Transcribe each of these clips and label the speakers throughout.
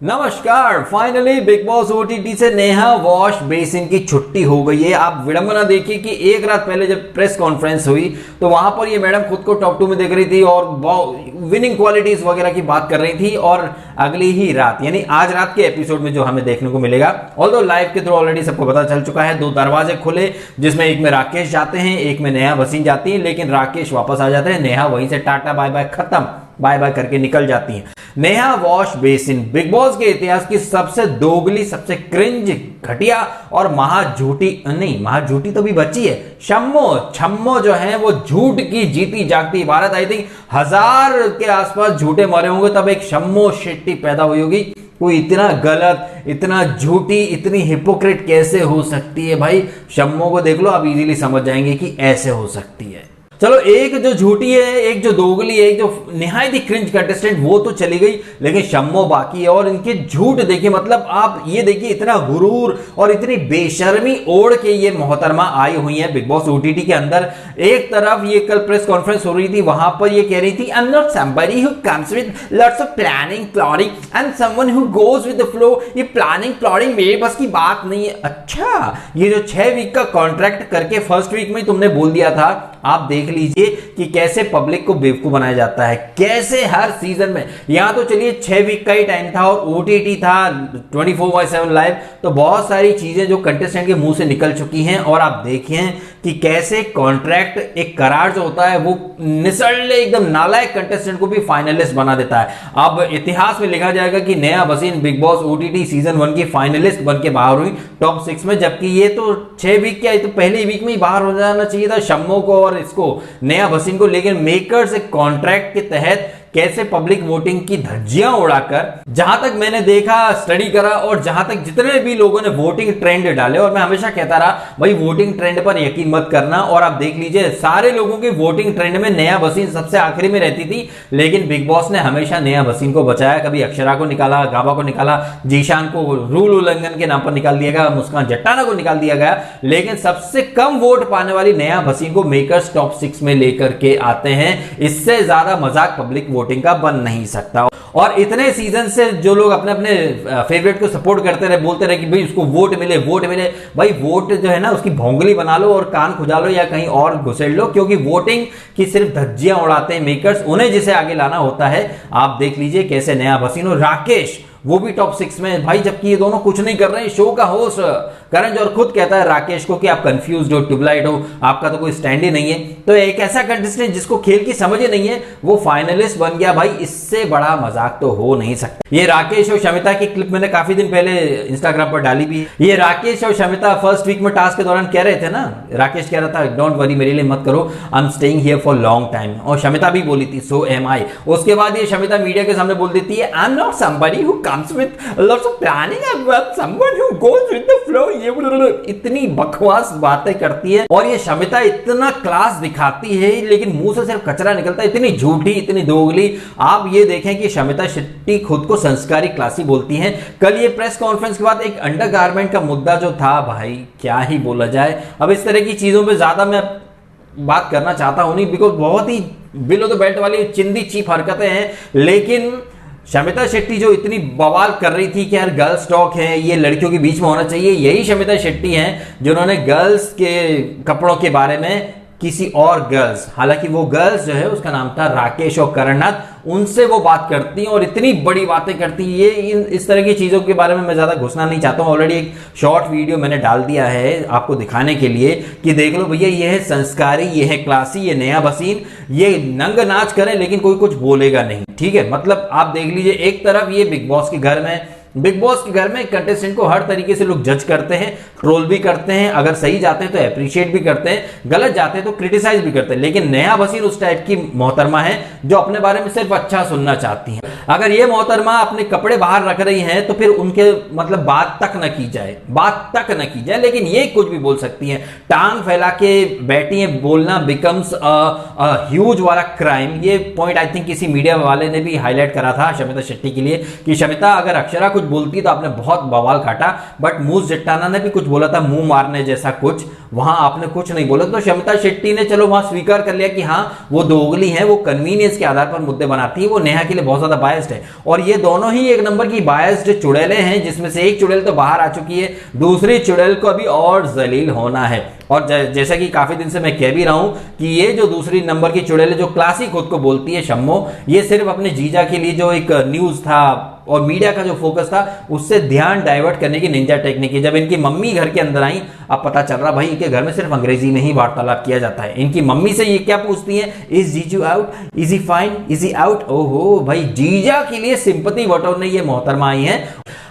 Speaker 1: नमस्कार। Finally big boss OTT से Neha wash basin की छुट्टी हो गई है। आप विडंबना देखिए कि एक रात पहले जब प्रेस कॉन्फ्रेंस हुई तो वहां पर ये मैडम खुद को टॉप 2 में देख रही थी और विनिंग क्वालिटीज वगैरह की बात कर रही थी। और अगली ही रात यानी आज रात के एपिसोड में जो हमें देखने को मिलेगा, ऑल्दो लाइव के थ्रू ऑलरेडी सबको पता चल चुका है, 2 दरवाजे खुले जिसमें एक में राकेश जाते हैं, एक में नेहा भसीन जाती है, लेकिन राकेश वापस आ जाते हैं। नेहा वहीं से टाटा बाय बाय खत्म बाय बाय करके निकल जाती हैं। Neha wash basin big boss के इतिहास की सबसे दोगली, सबसे क्रिंज, घटिया और महाझूठी तो भी बची है। छम्मो जो है वो झूठ की जीती जागती इबारत। आई थिंक 1000 के आसपास झूठे मरे होंगे तब एक शम्मो शेट्टी पैदा हुई होगी। कोई इतना गलत, इतना झूठी, इतनी हिपोक्रेट कैसे हो सकती है भाई? शम्मो को देख लो, आप इजीली समझ जाएंगे कि ऐसे हो सकती है। चलो, एक जो झूठी है, एक जो दोगली है, एक जो निहायत ही क्रिंज कंटेस्टेंट, वो तो चली गई, लेकिन शम्मो बाकी है। और इनके झूठ देखिए, मतलब आप ये देखिए, इतना गुरूर और इतनी बेशर्मी ओढ़ के ये मोहतरमा आई हुई है बिग बॉस ओटीटी के अंदर। एक तरफ ये कल प्रेस कॉन्फ्रेंस हो रही थी, वहां पर ये कह रही थी, I am not somebody who comes with lots of planning plotting and someone who goes with the flow. ये प्लानिंग प्लॉटिंग मेरे बस की बात नहीं है। अच्छा, ये जो 6 वीक का कॉन्ट्रैक्ट करके फर्स्ट वीक में तुमने बोल दिया था, आप देख लीजिए कि कैसे पब्लिक को बेवकूफ बनाया जाता है, कैसे हर सीजन में। यहां तो चलिए 6 वीक का ही टाइम था और ओटीटी था 24/7 लाइव, तो बहुत सारी चीजें जो कंटेस्टेंट के मुंह से निकल चुकी हैं। और आप देखें कि कैसे कॉन्ट्रैक्ट, एक करार जो होता है वो निसरले एकदम नालायक कंटेस्टेंट को भी फाइनलिस्ट बना देता है। अब इतिहास में लिखा जाएगा कि Neha Bhasin big boss OTT season 1 की फाइनलिस्ट बन के बाहर हुई टॉप 6 में, जबकि ये तो 6 वीक क्या, तो पहले वीक में ही बाहर हो जाना चाहिए था शम्मो को और इसको, नेहा भसीन को। लेकिन मेकर्स एक कॉन्ट्रैक्ट के तहत कैसे पब्लिक वोटिंग की धज्जियां उड़ाकर, जहां तक मैंने देखा, स्टडी करा और जहां तक जितने भी लोगों ने वोटिंग ट्रेंड डाले, और मैं हमेशा कहता रहा भाई वोटिंग ट्रेंड पर यकीन मत करना। और आप देख लीजिए, सारे लोगों की वोटिंग ट्रेंड में नेहा भसीन सबसे आखिरी में रहती थी, लेकिन बिग बॉस ने हमेशा नेहा भसीन को बचाया। कभी अक्षरा को निकाला, गाबा को निकाला, जीशान को रूल उल्लंघन के नाम पर निकाल दिया गया, मुस्कान जट्टाना को निकाल दिया गया, लेकिन सबसे कम वोट पाने वाली नेहा भसीन को मेकर्स टॉप 6 में लेकर के आते हैं। इससे ज्यादा मजाक पब्लिक वोटिंग का बन नहीं सकता। और इतने सीजन से जो लोग अपने अपने फेवरेट को सपोर्ट करते रहे, बोलते रहे कि भाई उसको वोट मिले, वोट मिले। भाई वोट जो है ना, उसकी भोंगली बना लो और कान खुजा लो या कहीं और घुसेड़ लो, क्योंकि वोटिंग की सिर्फ धज्जियां उड़ाते हैं मेकर्स, उन्हें जिसे आगे लाना होता है। आप देख लीजिए कैसे नेहा भसीन और राकेश वो भी टॉप 6 में भाई, जबकि ये दोनों कुछ नहीं कर रहे हैं। शो का होस्ट करण जौहर खुद कहता है राकेश को कि आप कंफ्यूज्ड हो, ट्यूबलाइट हो, आपका तो कोई स्टैंड ही नहीं है। तो एक ऐसा कंटेस्टेंट जिसको खेल की समझ ही नहीं है वो फाइनलिस्ट बन गया। भाई इससे बड़ा मजाक तो हो नहीं सकता। ये राकेश और शमिता की क्लिप मैंने काफी दिन पहले इंस्टाग्राम पर डाली भी है। ये राकेश और शमिता फर्स्ट वीक में टास्क के दौरान कह रहे थे ना, राकेश कह रहा था डोंट वरी, मेरे लिए मत करो, I am staying here for long time, और शमिता भी बोली थी सो एम आई। उसके बाद ये शमिता मीडिया के सामने बोल देती है, I am not somebody who comes with lots of planning and someone who goes with the flow। ये इतनी बकवास बातें करती है और ये शमिता इतना क्लास दिखाती है, लेकिन मुंह से सिर्फ कचरा निकलता है। इतनी झूठी, इतनी दोगली। आप ये देखें कि शमिता शेट्टी खुद को संस्कारी, क्लासी बोलती हैं। कल ये प्रेस कॉन्फ्रेंस के बाद एक अंडरगारमेंट का मुद्दा जो था, भाई क्या ही बोला जाए। अब इस तरह की चीजों पे ज्यादा मैं बात करना चाहता हूं नहीं, बिकॉज बहुत ही बिलो द बेल्ट वाली चिंदी चीप हरकतें हैं। लेकिन शमिता शेट्टी जो इतनी बवाल कर रही थी कि यार गर्ल्स टॉक है, ये लड़कियों के बीच में होना चाहिए, यही शमिता शेट्टी हैं जिन्होंने गर्ल्स के कपड़ों के बारे में किसी और गर्ल्स, हालांकि वो गर्ल्स जो है उसका नाम था राकेश और करनाथ, उनसे वो बात करती हैं और इतनी बड़ी बातें करती है। ये इस तरह की चीजों के बारे में मैं ज्यादा घुसना नहीं चाहता हूं। ऑलरेडी एक शॉर्ट वीडियो मैंने डाल दिया है आपको दिखाने के लिए कि देख लो भैया, ये है संस्कारी, ये है क्लासी, ये नेहा भसीन, ये नंग नाच करे लेकिन कोई कुछ बोलेगा नहीं। ठीक है, मतलब आप देख लीजिए, एक तरफ ये बिग बॉस के घर में, बिग बॉस के घर में कंटेस्टेंट को हर तरीके से लोग जज करते हैं, ट्रोल भी करते हैं, अगर सही जाते हैं तो अप्रिशिएट भी करते हैं, गलत जाते हैं तो क्रिटिसाइज भी करते हैं। लेकिन नेहा भसीन उस टाइप की मोहतरमा है जो अपने बारे में सिर्फ अच्छा सुनना चाहती हैं। अगर ये मोहतरमा अपने कपड़े बाहर रख रही हैं तो फिर उनके मतलब बात तक न की जाए, लेकिन ये कुछ भी बोल सकती हैं, टांग फैला के बैठी हैं। बोलना बिकम्स ह्यूज वाला क्राइम। ये पॉइंट आई थिंक किसी मीडिया वाले ने भी हाईलाइट करा था शमिता शेट्टी के लिए कि शमिता अगर अक्षरा कुछ बोलती तो आपने बहुत बवाल काटा, बट मूस जट्टाना ने भी कुछ बोला था मुंह मारने जैसा कुछ, वहां आपने कुछ नहीं बोला। तो शमिता शेट्टी ने चलो वहां स्वीकार कर लिया कि हाँ वो दोगली है, वो कन्वीनियंस के आधार पर मुद्दे बनाती है, वो नेहा के लिए बहुत ज्यादा बायस्ड है। और ये दोनों ही एक नंबर की बायस्ड चुड़ैलें हैं, जिसमें से एक चुड़ैल तो बाहर आ चुकी है, दूसरी चुड़ैल को अभी और जलील होना है। और जैसा कि काफी दिन से मैं कह भी रहा हूं कि ये जो दूसरी नंबर की चुड़ैल जो क्लासी खुद को बोलती है शम्मो, ये सिर्फ अपने जीजा के लिए जो एक न्यूज था और मीडिया का जो फोकस था उससे ध्यान डाइवर्ट करने की निंजा टेक्निक है। जब इनकी मम्मी घर के अंदर आई, अब पता चल रहा भाई इनके घर में सिर्फ अंग्रेजी में ही वार्तालाप किया जाता है। इनकी मम्मी से ये क्या पूछती है, इज जीजू out, is he fine, is he out. ओहो भाई, जीजा के लिए सिंपैथी बटोरने ये मोहतरमा आई है।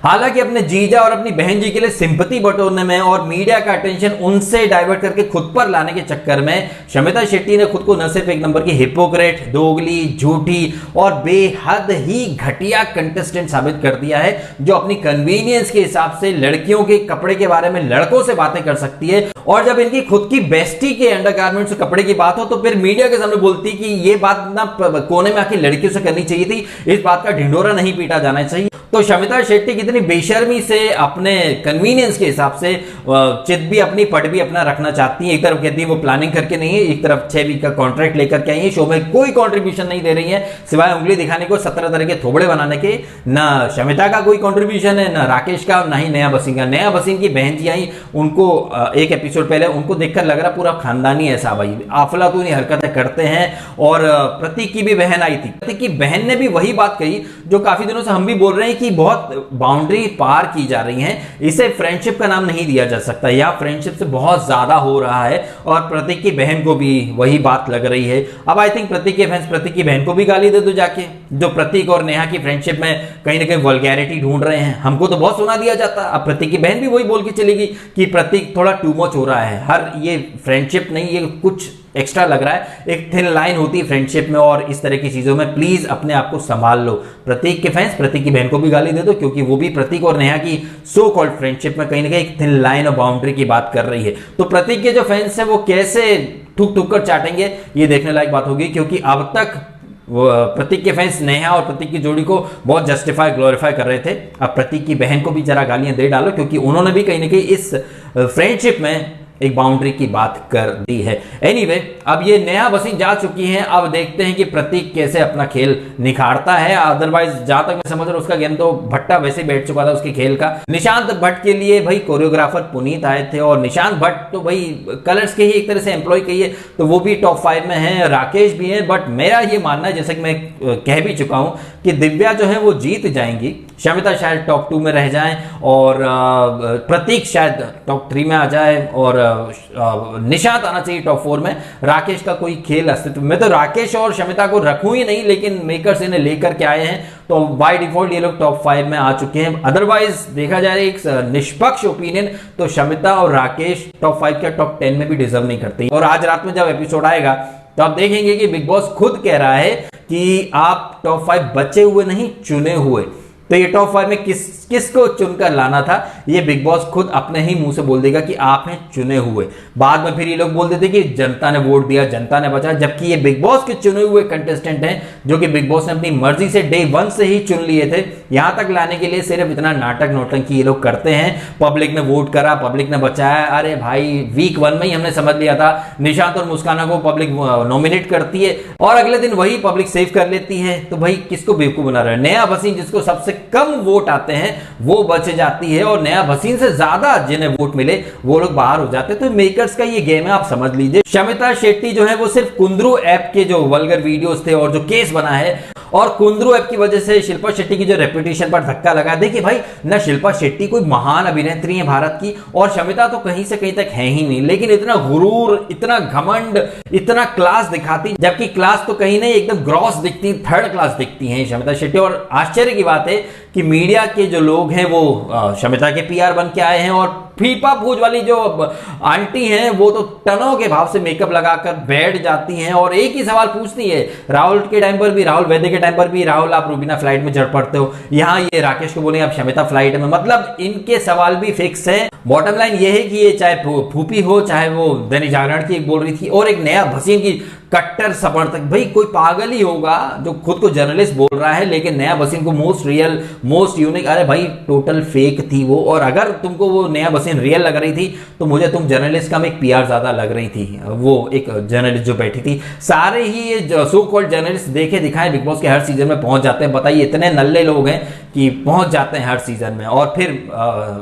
Speaker 1: हालांकि अपने जीजा और अपनी बहन जी के लिए सिंपैथी बटोरने में और मीडिया का अटेंशन उनसे डाइवर्ट करके खुद पर लाने के चक्कर में शमिता शेट्टी ने खुद को न सिर्फ एक नंबर की हिपोक्रेट, दोगली, झूठी और बेहद ही घटिया कंटेस्टेंट साबित कर दिया है, जो अपनी कन्वीनियंस के हिसाब से लड़कियों के कपड़े के बारे में लड़कों से बातें कर सकती है। और जब इनकी खुद की बेस्टी के अंडरगारमेंट्स कपड़े की बात हो तो फिर मीडिया के सामने बोलती कि ये बात ना कोने में आके लड़कियों से करनी चाहिए थी, इस बात का ढिंढोरा नहीं पीटा जाना चाहिए। तो शमिता शेट्टी कितनी बेशर्मी से अपने कन्वीनियंस के हिसाब से चित भी अपनी पट भी अपना रखना चाहती है। एक तरफ कहती है वो प्लानिंग करके नहीं है, एक तरफ 6 वीक का कॉन्ट्रैक्ट लेकर के आई है, शो में कोई कंट्रीब्यूशन नहीं दे रही है सिवाय उंगली दिखाने को 17 तरह के थोबड़े बनाने के। ना शमिता का कोई कंट्रीब्यूशन है, ना राकेश का, ना ही नया भसीन का। नया भसीन की बहन जी आई, उनको एक एपिसोड पहले उनको देखकर लग रहा पूरा खानदानी ऐसा भाई अफलातूनी हरकतें करते हैं। और प्रतीक की भी बहन आई थी, प्रतीक की बहन ने भी वही बात कही जो काफी दिनों से हम भी बोल रहे हैं कि बहुत बाउंड्री पार की जा रही है, इसे फ्रेंडशिप का नाम नहीं दिया जा सकता, या फ्रेंडशिप से बहुत ज्यादा हो रहा है। और प्रतीक की बहन को भी वही बात लग रही है। अब आई थिंक प्रतीक के फैंस प्रतीक की बहन को भी गाली दे दो जाके, जो प्रतीक और नेहा की फ्रेंडशिप में कहीं ना कहीं वल्गैरिटी ढूंढ रहे हैं। हमको तो बहुत सुना दिया जाता, अब प्रतीक की बहन भी वही बोल के चलेगी कि प्रतीक थोड़ा टू मच हो रहा है। हर ये फ्रेंडशिप नहीं, ये कुछ एक्स्ट्रा लग रहा है, एक थिन लाइन होती है फ्रेंडशिप में और इस तरह की चीजों में। प्लीज अपने आप को संभाल लो। प्रतीक के फैंस प्रतीक की बहन को भी गाली दे दो, क्योंकि वो भी प्रतीक और नेहा की सो कॉल्ड फ्रेंडशिप में कहीं ना कहीं एक थिन लाइन और बाउंड्री की बात कर रही है। तो प्रतीक के जो फैंस है वो कैसे ठुक ठुक कर चाटेंगे, ये देखने लायक बात होगी। क्योंकि अब तक वो प्रतीक के फैंस नेहा और प्रतीक की जोड़ी को बहुत जस्टिफाई ग्लोरीफाई कर रहे थे। अब प्रतीक की बहन को भी जरा गालियां दे डालो, क्योंकि उन्होंने भी कहीं ना कहीं इस फ्रेंडशिप में एक बाउंड्री की बात कर दी है। एनीवे, अब ये नेहा भसीन जा चुकी हैं, अब देखते हैं कि प्रतीक कैसे अपना खेल निखारता है। अदरवाइज जहां तक मैं समझ रहा हूं उसका गेम तो भट्टा वैसे बैठ चुका था उसके खेल का। निशांत भट्ट के लिए भाई कोरियोग्राफर पुनीत आए थे, और निशांत भट्ट तो भाई कलर्स के ही एक तरह से एम्प्लॉय कहिए तो वो भी टॉप 5 में है, राकेश भी है। बट मेरा ये मानना है, जैसे कि मैं कह भी चुका हूं, कि दिव्या जो है वो जीत जाएंगी, शमिता शायद टॉप 2 में रह जाएं, और प्रतीक शायद टॉप 3 में आ जाए, और निशांत आना चाहिए टॉप 4 में। राकेश का कोई खेल अस्तित्व में, तो राकेश और शमिता को रखूं ही नहीं, लेकिन मेकर्स इन्हें लेकर के आए हैं, तो बाय डिफॉल्ट ये लोग टॉप 5 में आ चुके हैं। अदरवाइज देखा जाए एक निष्पक्ष ओपिनियन तो शमिता और राकेश टॉप 5 क्या टॉप 10 में भी डिजर्व नहीं करते। और आज रात में जब एपिसोड आएगा तो आप देखेंगे कि बिग बॉस खुद कह रहा है कि आप टॉप 5 बचे हुए नहीं, चुने हुए। तो ये टॉप 5 में किसको चुनकर लाना था, ये बिग बॉस खुद अपने ही मुंह से बोल देगा कि आप हैं चुने हुए। बाद में फिर ये लोग बोल देते कि जनता ने वोट दिया, जनता ने बचा, जबकि ये बिग बॉस के चुने हुए कंटेस्टेंट हैं, जो कि बिग बॉस ने अपनी मर्जी से डे 1 से ही चुन लिए थे। यहां तक लाने के लिए सिर्फ इतना नाटक नौटंकी ये लोग करते हैं। पब्लिक ने वोट करा, पब्लिक ने बचाया। अरे भाई, वीक 1 में ही हमने समझ लिया था निशांत और मुस्काना को पब्लिक नॉमिनेट करती है और अगले दिन वही पब्लिक सेव कर लेती है। तो भाई किसको बेवकूफ बना रहा है? नया भसीन, जिसको सबसे कम वोट आते हैं वो बच जाती है, और नया भसीन से ज्यादा जिन्हें वोट मिले वो लोग बाहर हो जाते हैं। तो मेकर्स का ये गेम है, आप समझ लीजिए। शमिता शेट्टी जो है वो सिर्फ कुंद्रू ऐप के जो वल्गर वीडियोस थे और जो केस बना है, और कुंद्रू ऐप की वजह से शिल्पा शेट्टी की जो रेपुटेशन पर धक्का लगा। देखिए भाई, ना शिल्पा शेट्टी कोई महान अभिनेत्री है भारत की, और शमिता तो कहीं से कहीं तक है ही नहीं, लेकिन इतना गुरूर, इतना घमंड, इतना क्लास दिखाती, जबकि क्लास तो कहीं नहीं, एकदम ग्रॉस दिखती, थर्ड क्लास दिखती हैं शमिता शेट्टी। और आश्चर्य की बात है कि मीडिया के जो लोग हैं वो शमिता के पीआर बन के आए हैं, और फीपा फूज वाली जो आंटी हैं वो तो टनों के भाव से मेकअप लगाकर बैठ जाती हैं और एक ही सवाल पूछती है। राहुल के टाइम पर भी, राहुल वैद्य के टाइम पर भी, राहुल आप रूबीना फ्लाइट में चढ़ पड़ते हो, यहाँ ये राकेश को बोले आप शमिता फ्लाइट में। मतलब इनके सवाल भी फिक्स है। बॉटम लाइन ये है कि ये चाहे फूफी हो, चाहे वो दैनिक जागरण की बोल रही थी, और एक नया भसीन की कट्टर समर्थक। भाई कोई पागल ही होगा जो खुद को जर्नलिस्ट बोल रहा है लेकिन नेहा भसीन को मोस्ट रियल मोस्ट यूनिक, अरे भाई टोटल फेक थी वो। और अगर तुमको वो नेहा भसीन रियल लग रही थी तो मुझे तुम जर्नलिस्ट का एक पीआर ज्यादा लग रही थी। वो एक जर्नलिस्ट जो बैठी थी, सारे ही ये सो कॉल्ड जर्नलिस्ट देखे दिखाए बिग बॉस के हर सीजन में पहुंच जाते हैं। बताइए इतने नल्ले लोग हैं कि पहुंच जाते हैं हर सीजन में, और फिर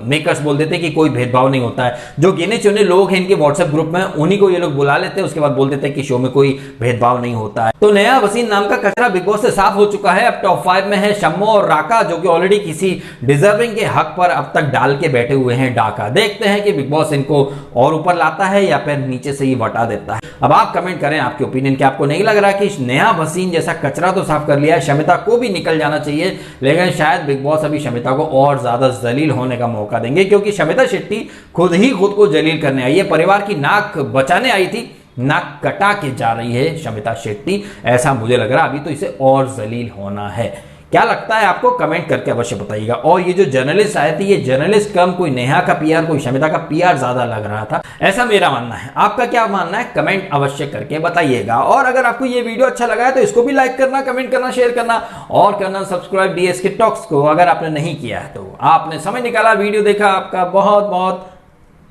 Speaker 1: मेकर्स बोल देते हैं कि कोई भेदभाव नहीं होता है। जो गिने चुने लोग हैं इनके व्हाट्सएप ग्रुप में, उन्हीं को ये लोग बुला लेते हैं, उसके बाद बोल देते हैं कि शो में कोई भेदभाव नहीं होता है। तो नेहा भसीन नाम का कचरा बिग बॉस से साफ हो चुका है। अब टॉप 5 में है शम्मो और राका, जो कि ऑलरेडी किसी डिजर्विंग के हक पर अब तक डाल के बैठे हुए हैं डाका। देखते हैं कि बिग बॉस इनको और ऊपर लाता है या फिर नीचे से ही वटा देता है। अब आप कमेंट करें आपके ओपिनियन, कि आपको नहीं लग रहा कि नेहा भसीन जैसा कचरा तो साफ कर लिया है, शमिता को भी निकल जाना चाहिए, लेकिन शायद बिग बॉस अभी शमिता को और ज्यादा जलील होने का मौका देंगे, क्योंकि शमिता शेट्टी खुद ही खुद को जलील करने आई है। परिवार की नाक बचाने आई थी, नाक कटा के जा रही है शमिता शेट्टी, ऐसा मुझे लग रहा है। अभी तो इसे और जलील होना है। क्या लगता है आपको, कमेंट करके अवश्य बताइएगा। और ये जो जर्नलिस्ट आए थे, ये जर्नलिस्ट कम कोई नेहा का पीआर कोई शमिता का पीआर ज्यादा लग रहा था, ऐसा मेरा मानना है। आपका क्या मानना है, कमेंट अवश्य करके बताइएगा। और अगर आपको ये वीडियो अच्छा लगा है तो इसको भी लाइक करना, कमेंट करना, शेयर करना और करना सब्सक्राइब डीएसके टॉक्स को, अगर आपने नहीं किया है तो। आपने समय निकाला, वीडियो देखा, आपका बहुत बहुत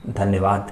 Speaker 1: धन्यवाद।